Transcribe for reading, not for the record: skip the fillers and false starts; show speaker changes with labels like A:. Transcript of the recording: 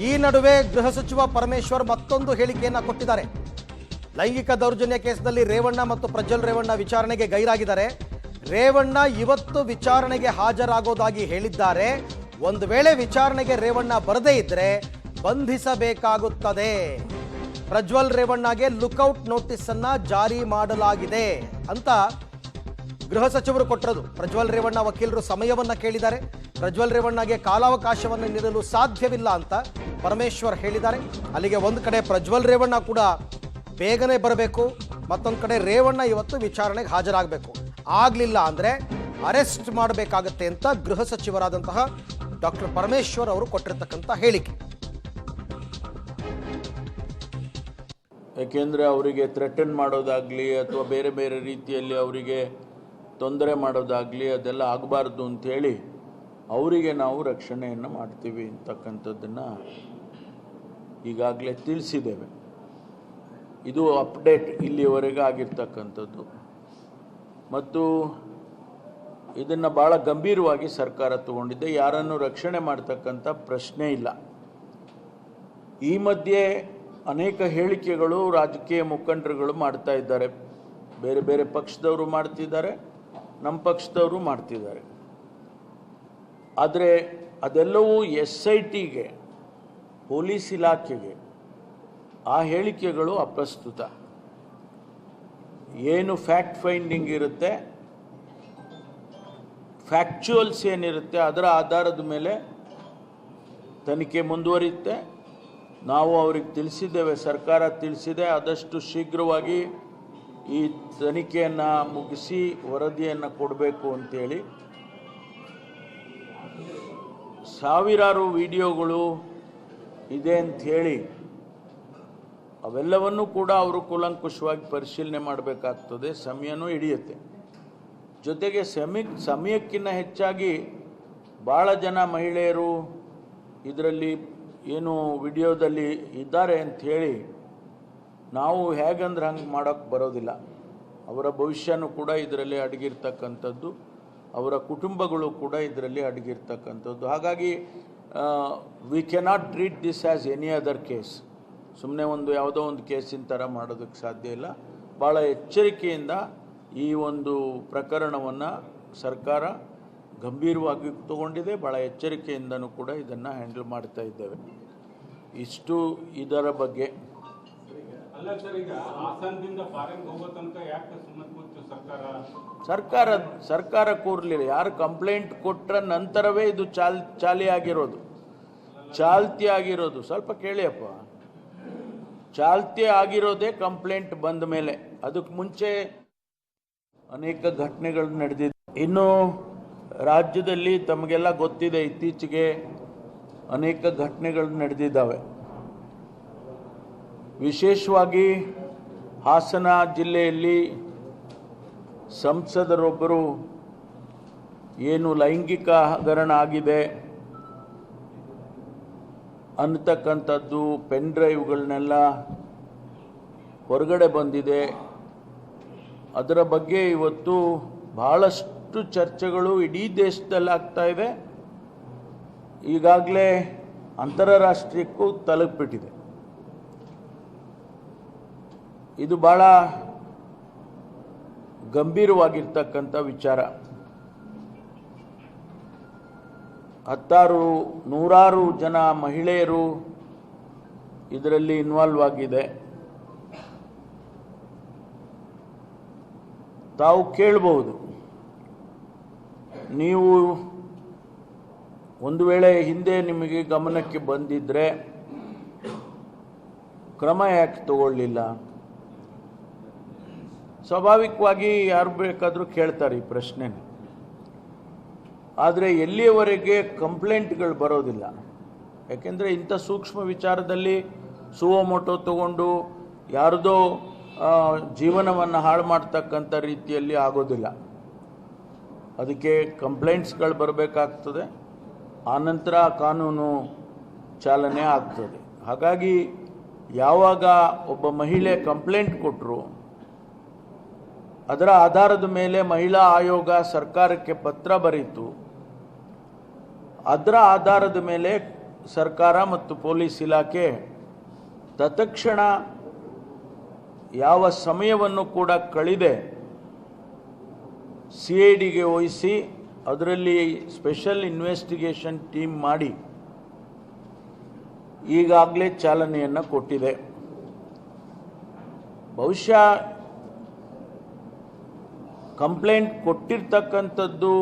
A: ಈ ನಡುವೆ ಗೃಹ ಸಚಿವ ಪರಮೇಶ್ವರ್ ಮತ್ತೊಂದು ಹೇಳಿಕೆಯನ್ನ ಕೊಟ್ಟಿದ್ದಾರೆ. ಲೈಂಗಿಕ ದೌರ್ಜನ್ಯ ಕೇಸ್ನಲ್ಲಿ ರೇವಣ್ಣ ಮತ್ತು ಪ್ರಜ್ವಲ್ ರೇವಣ್ಣ ವಿಚಾರಣೆಗೆ ಗೈರಾಗಿದ್ದಾರೆ. ರೇವಣ್ಣ ಇವತ್ತು ವಿಚಾರಣೆಗೆ ಹಾಜರಾಗೋದಾಗಿ ಹೇಳಿದ್ದಾರೆ. ಒಂದು ವೇಳೆ ವಿಚಾರಣೆಗೆ ರೇವಣ್ಣ ಬರದೇ ಇದ್ರೆ ಬಂಧಿಸಬೇಕಾಗುತ್ತದೆ. ಪ್ರಜ್ವಲ್ ರೇವಣ್ಣಗೆ ಲುಕ್ಔಟ್ ನೋಟಿಸ್ ಅನ್ನ ಜಾರಿ ಮಾಡಲಾಗಿದೆ ಅಂತ ಗೃಹ ಸಚಿವರು ಕೊಟ್ಟಿರೋದು. ಪ್ರಜ್ವಲ್ ರೇವಣ್ಣ ವಕೀಲರು ಸಮಯವನ್ನ ಕೇಳಿದ್ದಾರೆ. ಪ್ರಜ್ವಲ್ ರೇವಣ್ಣಗೆ ಕಾಲಾವಕಾಶವನ್ನು ನೀಡಲು ಸಾಧ್ಯವಿಲ್ಲ ಅಂತ ಪರಮೇಶ್ವರ್ ಹೇಳಿದ್ದಾರೆ. ಅಲ್ಲಿಗೆ ಒಂದು ಕಡೆ ಪ್ರಜ್ವಲ್ ರೇವಣ್ಣ ಕೂಡ ಬೇಗನೆ ಬರಬೇಕು, ಮತ್ತೊಂದು ಕಡೆ ರೇವಣ್ಣ ಇವತ್ತು ವಿಚಾರಣೆಗೆ ಹಾಜರಾಗಬೇಕು. ಆಗಲಿಲ್ಲ ಅಂದರೆ ಅರೆಸ್ಟ್ ಮಾಡಬೇಕಾಗತ್ತೆ ಅಂತ ಗೃಹ ಸಚಿವರಾದಂತಹ ಡಾಕ್ಟರ್ ಪರಮೇಶ್ವರ್ ಅವರು ಕೊಟ್ಟಿರ್ತಕ್ಕಂಥ ಹೇಳಿಕೆ.
B: ಯಾಕೆಂದರೆ ಅವರಿಗೆ ಥ್ರೆಟನ್ ಮಾಡೋದಾಗಲಿ ಅಥವಾ ಬೇರೆ ಬೇರೆ ರೀತಿಯಲ್ಲಿ ಅವರಿಗೆ ತೊಂದರೆ ಮಾಡೋದಾಗಲಿ ಅದೆಲ್ಲ ಆಗಬಾರ್ದು ಅಂಥೇಳಿ ಅವರಿಗೆ ನಾವು ರಕ್ಷಣೆಯನ್ನು ಮಾಡ್ತೀವಿ ಅಂತಕ್ಕಂಥದ್ದನ್ನು ಈಗಾಗಲೇ ತಿಳಿಸಿದ್ದೇವೆ. ಇದು ಅಪ್ಡೇಟ್ ಇಲ್ಲಿಯವರೆಗೆ ಆಗಿರ್ತಕ್ಕಂಥದ್ದು ಮತ್ತು ಇದನ್ನು ಭಾಳ ಗಂಭೀರವಾಗಿ ಸರ್ಕಾರ ತಗೊಂಡಿದೆ. ಯಾರನ್ನು ರಕ್ಷಣೆ ಮಾಡ್ತಕ್ಕಂಥ ಪ್ರಶ್ನೆ ಇಲ್ಲ. ಈ ಮಧ್ಯೆ ಅನೇಕ ಹೇಳಿಕೆಗಳು ರಾಜಕೀಯ ಮುಖಂಡರುಗಳು ಮಾಡ್ತಾ ಇದ್ದಾರೆ. ಬೇರೆ ಬೇರೆ ಪಕ್ಷದವರು ಮಾಡ್ತಿದ್ದಾರೆ, ನಮ್ಮ ಪಕ್ಷದವರು ಮಾಡ್ತಿದ್ದಾರೆ. ಆದರೆ ಅದೆಲ್ಲವೂ SITಗೆ, ಪೊಲೀಸ್ ಇಲಾಖೆಗೆ ಆ ಹೇಳಿಕೆಗಳು ಅಪ್ರಸ್ತುತ. ಏನು ಫ್ಯಾಕ್ಟ್ ಫೈಂಡಿಂಗ್ ಇರುತ್ತೆ, ಫ್ಯಾಕ್ಚುಯಲ್ಸ್ ಏನಿರುತ್ತೆ ಅದರ ಆಧಾರದ ಮೇಲೆ ತನಿಖೆ ಮುಂದುವರಿಯುತ್ತೆ. ನಾವು ಅವ್ರಿಗೆ ತಿಳಿಸಿದ್ದೇವೆ, ಸರ್ಕಾರ ತಿಳಿಸಿದೆ, ಆದಷ್ಟು ಶೀಘ್ರವಾಗಿ ಈ ತನಿಖೆಯನ್ನು ಮುಗಿಸಿ ವರದಿಯನ್ನು ಕೊಡಬೇಕು ಅಂತೇಳಿ. ಸಾವಿರಾರು ವಿಡಿಯೋಗಳು ಇದೆ ಅಂಥೇಳಿ ಅವೆಲ್ಲವನ್ನೂ ಕೂಡ ಅವರು ಕೂಲಂಕುಷವಾಗಿ ಪರಿಶೀಲನೆ ಮಾಡಬೇಕಾಗ್ತದೆ. ಸಮಯನೂ ಹಿಡಿಯುತ್ತೆ. ಜೊತೆಗೆ ಸಮಯಕ್ಕಿಂತ ಹೆಚ್ಚಾಗಿ ಭಾಳ ಜನ ಮಹಿಳೆಯರು ಇದರಲ್ಲಿ ಏನು ವಿಡಿಯೋದಲ್ಲಿ ಇದ್ದಾರೆ ಅಂಥೇಳಿ ನಾವು ಹೇಗಂದ್ರೆ ಹಂಗೆ ಮಾಡೋಕ್ಕೆ ಬರೋದಿಲ್ಲ. ಅವರ ಭವಿಷ್ಯನೂ ಕೂಡ ಇದರಲ್ಲಿ ಅಡಗಿರ್ತಕ್ಕಂಥದ್ದು, ಅವರ ಕುಟುಂಬಗಳು ಕೂಡ ಇದರಲ್ಲಿ ಅಡಗಿರ್ತಕ್ಕಂಥದ್ದು. ಹಾಗಾಗಿ we cannot treat this as any other case. ಸುಮ್ಮನೆ ಯಾವುದೋ ಒಂದು ಕೇಸಿನ ಥರ ಮಾಡೋದಕ್ಕೆ ಸಾಧ್ಯ ಇಲ್ಲ. ಭಾಳ ಎಚ್ಚರಿಕೆಯಿಂದ ಈ ಒಂದು ಪ್ರಕರಣವನ್ನು ಸರ್ಕಾರ ಗಂಭೀರವಾಗಿ ತಗೊಂಡಿದೆ. ಭಾಳ ಎಚ್ಚರಿಕೆಯಿಂದನೂ ಕೂಡ ಇದನ್ನು ಹ್ಯಾಂಡಲ್ ಮಾಡ್ತಾ ಇದ್ದೇವೆ. ಇಷ್ಟು ಇದರ ಬಗ್ಗೆ. ಸರ್ಕಾರ ಕೂರಲಿಲ್ಲ. ಯಾರು ಕಂಪ್ಲೇಂಟ್ ಕೊಟ್ಟರ ನಂತರವೇ ಇದು ಚಾಲ್ತಿ ಆಗಿರೋದು. ಸ್ವಲ್ಪ ಕೇಳಿಯಪ್ಪ, ಚಾಲ್ತಿ ಆಗಿರೋದೇ ಕಂಪ್ಲೇಂಟ್ ಬಂದ ಮೇಲೆ. ಅದಕ್ಕೆ ಮುಂಚೆ ಅನೇಕ ಘಟನೆಗಳು ನಡೆದಿದೆ. ಇನ್ನು ರಾಜ್ಯದಲ್ಲಿ ತಮಗೆಲ್ಲ ಗೊತ್ತಿದೆ, ಇತ್ತೀಚೆಗೆ ಅನೇಕ ಘಟನೆಗಳು ನಡೆದಿದ್ದಾವೆ. ವಿಶೇಷವಾಗಿ ಹಾಸನ ಜಿಲ್ಲೆಯಲ್ಲಿ ಸಂಸದರೊಬ್ಬರು ಏನು ಲೈಂಗಿಕ ಹಗರಣ ಆಗಿದೆ ಅನ್ನತಕ್ಕಂಥದ್ದು ಪೆನ್ ಡ್ರೈವ್ಗಳನ್ನೆಲ್ಲ ಹೊರಗಡೆ ಬಂದಿದೆ. ಅದರ ಬಗ್ಗೆ ಇವತ್ತು ಬಹಳಷ್ಟು ಚರ್ಚೆಗಳು ಇಡೀ ದೇಶದಲ್ಲಿ ಆಗ್ತಾ ಇದೆ. ಈಗಾಗಲೇ ಅಂತಾರಾಷ್ಟ್ರೀಯಕ್ಕೂ ತಲುಪಿಬಿಟ್ಟಿದೆ. ಇದು ಭಾಳ ಗಂಭೀರವಾಗಿರ್ತಕ್ಕಂಥ ವಿಚಾರ. ನೂರಾರು ಜನ ಮಹಿಳೆಯರು ಇದರಲ್ಲಿ ಇನ್ವಾಲ್ವ್ ಆಗಿದೆ. ತಾವು ಕೇಳಬಹುದು, ನೀವು ಒಂದು ವೇಳೆ ಹಿಂದೆ ನಿಮಗೆ ಗಮನಕ್ಕೆ ಬಂದಿದ್ದರೆ ಕ್ರಮ ಯಾಕೆ ತಗೊಳ್ಳಿಲ್ಲ? ಸ್ವಾಭಾವಿಕವಾಗಿ ಯಾರು ಬೇಕಾದರೂ ಕೇಳ್ತಾರೆ ಈ ಪ್ರಶ್ನೆನ. ಆದರೆ ಎಲ್ಲಿಯವರೆಗೆ ಕಂಪ್ಲೇಂಟ್ಗಳು ಬರೋದಿಲ್ಲ. ಯಾಕೆಂದರೆ ಇಂಥ ಸೂಕ್ಷ್ಮ ವಿಚಾರದಲ್ಲಿ ಸುವೋಮೋಟೋ ತಗೊಂಡು ಯಾರದೋ ಜೀವನವನ್ನು ಹಾಳು ಮಾಡ್ತಕ್ಕಂಥ ರೀತಿಯಲ್ಲಿ ಆಗೋದಿಲ್ಲ. ಅದಕ್ಕೆ ಕಂಪ್ಲೇಂಟ್ಸ್ಗಳು ಬರಬೇಕಾಗ್ತದೆ, ಆನಂತರ ಕಾನೂನು ಚಾಲನೆ ಆಗ್ತದೆ. ಹಾಗಾಗಿ ಯಾವಾಗ ಒಬ್ಬ ಮಹಿಳೆ ಕಂಪ್ಲೇಂಟ್ ಕೊಟ್ಟರು, ಅದರ ಆಧಾರದ ಮೇಲೆ ಮಹಿಳಾ ಆಯೋಗ ಸರ್ಕಾರಕ್ಕೆ ಪತ್ರ ಬರೀತು. ಅದರ ಆಧಾರದ ಮೇಲೆ ಸರ್ಕಾರ ಮತ್ತು ಪೊಲೀಸ್ ಇಲಾಖೆ ತತ್ಕ್ಷಣ ಯಾವ ಸಮಯವನ್ನು ಕೂಡ ಕಳೆದೆ CIDಗೆ ವಹಿಸಿ ಅದರಲ್ಲಿ ಸ್ಪೆಷಲ್ ಇನ್ವೆಸ್ಟಿಗೇಷನ್ ಟೀಮ್ ಮಾಡಿ ಈಗಾಗಲೇ ಚಾಲನೆಯನ್ನು ಕೊಟ್ಟಿದೆ. ಬಹುಶಃ ಕಂಪ್ಲೇಂಟ್ ಕೊಟ್ಟಿರ್ತಕ್ಕಂಥದ್ದು